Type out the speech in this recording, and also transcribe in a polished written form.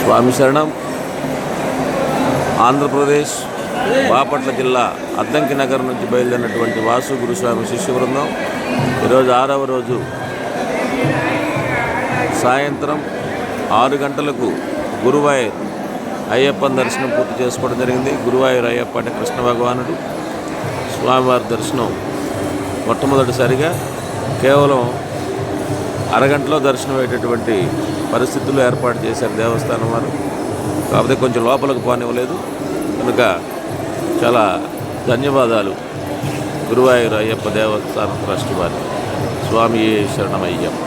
స్వామి శరణం. ఆంధ్రప్రదేశ్ బాపట్ల జిల్లా అద్దంకి నగర్ నుంచి బయలుదేరినటువంటి వాసు గురుస్వామి శిష్య బృందం ఈరోజు 6వ రోజు సాయంత్రం 6 గంటలకు గురువాయూర్ అయ్యప్పని దర్శనం పూర్తి చేసుకోవడం జరిగింది. గురువాయూర్ అయ్యప్ప అంటే కృష్ణ భగవానుడు. స్వామివారి దర్శనం మొట్టమొదటిసారిగా కేవలం అరగంటలో దర్శనం అయ్యేటటువంటి పరిస్థితులు ఏర్పాటు చేశారు దేవస్థానం వారు. కాకపోతే కొంచెం లోపలికి పోనివ్వలేదు కనుక చాలా ధన్యవాదాలు గురువాయూర్ అయ్యప్ప దేవస్థానం ట్రస్ట్ వారికి. స్వామి శరణమయ్యప్ప.